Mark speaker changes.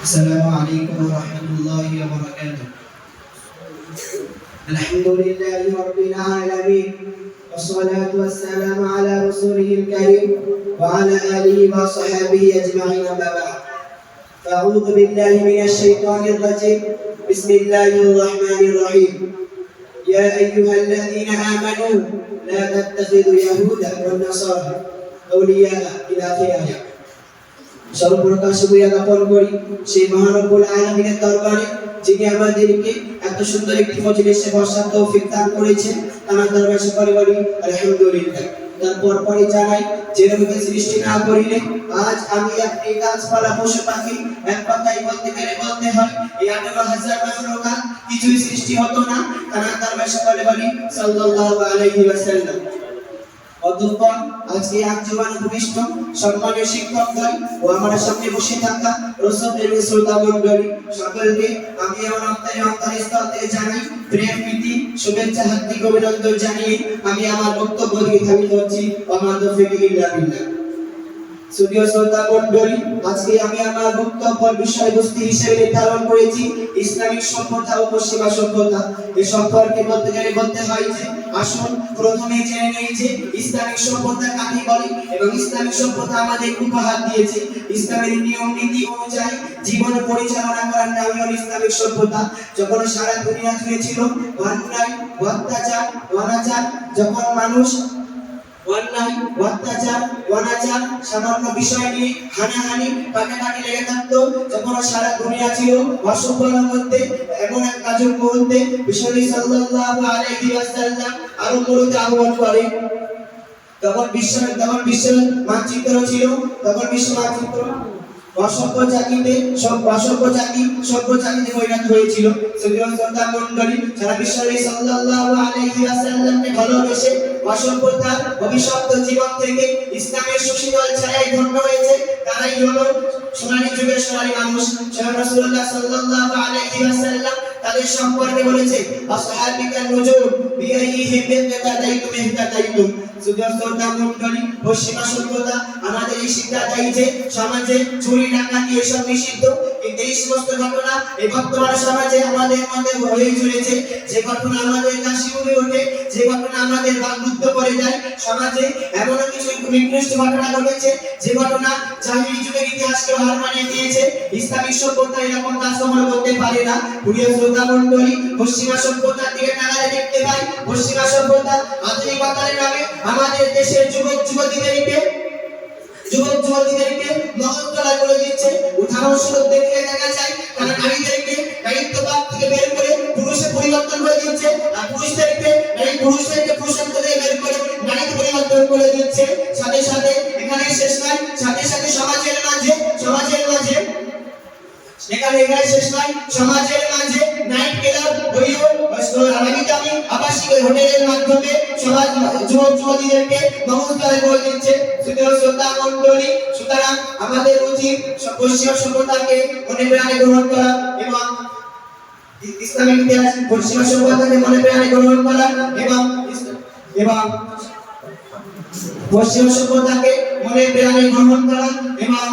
Speaker 1: السلام عليكم ورحمة الله وبركاته. الحمد لله رب العالمين، والصلاة والسلام على رسوله الكريم وعلى آله وصحبه أجمعين. أما بعد، فأعوذ بالله من الشيطان الرجيم. بسم الله الرحمن الرحيم. يا أيها الذين آمنوا لا تتخذوا يهود والنصارى أولياء إلى آخره। সর্বপ্রকার শুকরিয়া জ্ঞাপন করি সেই মহান রব্বুল আলামিনের দরবারে, যিনি আমাদেরকে এত সুন্দর একটি মজলিসে বসার তৌফিক দান করেছেন। তার দরবারে সকলে বলি আলহামদুলিল্লাহ। তারপর পরে জানাই, যে নবীকে সৃষ্টি না করিলে আজ আমি আপনি গাছপালা পশু পাখি এক কথাই বলতে গেলে বলতে হয় এই 18,000 মাখলুকাত কিছুই সৃষ্টি হতো না। তার দরবারে সকলে বলি সাল্লাল্লাহু আলাইহি ওয়াসাল্লাম। অতঃপর আজকে আঞ্জুমান ভূমিষ্ঠ সম্মানীয় শিক্ষকগণ ও আমার সামনে বসে থাকা রসুলের শ্রোতা মণ্ডলী সকলকে আমি আমার অন্তরস্থল থেকে জানাই প্রেম প্রীতি শুভেচ্ছা হার্দিক অভিনন্দন জানিয়ে আমি আমার বক্তব্য দিয়ে থামিয়ে করছি। ওয়া তৌফিক ইল্লা বিল্লাহ। সুপ্রিয় শ্রোতা মণ্ডলী, আজকে আমি আমার বক্তব্যের বিষয়বস্তু হিসেবে নির্ধারণ করেছি ইসলামিক সভ্যতা ও পশ্চিমা সভ্যতা। এই সম্পর্কে বলতে গেলে বলতে হয় যে আসুন প্রথমে জেনে নেই যে ইসলামিক সভ্যতা কাকে বলে এবং ইসলামিক সভ্যতা আমাদের উপহার দিয়েছে। ইসলামের নিয়ম নীতি অনুযায়ী জীবন পরিচালনা করার নামই হল ইসলামিক সভ্যতা। যখন সারা দুনিয়া জুড়ে ছিল অন্যায়, অত্যাচার, অনাচার, যখন মানুষ অন্যায়, অত্যাচার, অনাচার সামান্য বিষয় নিয়ে হানাহানি কাটাকাটি লেগে থাকতো, যখন সারা দুনিয়া ছিল অসভ্যতার মধ্যে, এমন এক কাজের মধ্যে বিশ্বনবী সাল্লাল্লাহু আলাইহি ওয়াসাল্লাম আরো বড়তে আহ্বান করে। তখন বিশ্ব মানচিত্র ছিল, তখন বিশ্ব মানচিত্র অসভ্য জাতিতে সভ্য জাতিতে পরিণত হয়েছিল। শ্রোতা মণ্ডলী, যারা বিশ্বনবী সাল্লাল্লাহু আলাইহি ওয়াসাল্লামকে ভালোবেসে অসভ্যতার অভিশপ্ত জীবন থেকে ইসলামের সুশীতল ছায়ায় ধন্য হয়েছে, তারাই হলো সোনালী যুগের সোনালী মানুষ। রাসূলুল্লাহ সাল্লাল্লাহু আলাইহি ওয়াসাল্লাম তাদের সম্পর্কে বলেছে আসহাবিকান নুজুম বিআইহিম ইহতাদাইতুম ইহতাদাইতুম। শ্রোতা মণ্ডলী, পশ্চিমা সভ্যতা আমাদের এই শিক্ষা দেয় যে সমাজে চুরি ডাকাতি এসব নিষিদ্ধ, কিন্তু এই সমস্ত ঘটনা এই বর্তমান সমাজে আমাদের মধ্যে হয়ে চলেছে। যে ঘটনা আমাদের কাশি উঠে ওঠে, যে ঘটনা আমাদের বাকরুদ্ধ করে দেয়, সমাজে এমন কিছু নিকৃষ্ট ঘটনা ঘটেছে যে ঘটনা জাহিলি যুগের ইতিহাসকে হার মানিয়ে দিয়েছে। ইসলামিক সভ্যতা এরকম কাজ কখনো করতে পারে না। প্রিয় শ্রোতা মণ্ডলী, পশ্চিমা সভ্যতার দিকে তাকালে দেখতে পাই পশ্চিমা সভ্যতা আধুনিকতার নামে আমাদের দেশের যুবক যুবতীদেরকে মহত্তলা করে দিচ্ছে। উদাহরণস্বরূপ দেখলে দেখা যায় তারা নারীদেরকে নারীত্ববাদ থেকে বের করে পুরুষে পরিবর্তন করে দিচ্ছে, আর পুরুষদেরকে পুরুষত্ব থেকে বের করে নারীতে পরিবর্তন করে দিচ্ছে। সাথে সাথে এখানে শেষ নয়, সাথে সাথে সমাজের মাঝে নাইট ক্লাব দামি আবাসিক হোটেলের মাধ্যমে সমাজ যুবক যুবতীদেরকে মহত্তলা করে দিচ্ছে। শ্রোতা মণ্ডলী, সুতরাং আমাদের উচিত পশ্চিমা সভ্যতাকে মনে প্রাণে গ্রহণ করা এবং ইসলামিক ইতিহাস পশ্চিমা সভ্যতাকে মনে প্রাণে গ্রহণ করা এবং পশ্চিমা সভ্যতাকে মনে প্রাণে গ্রহণ করা এবং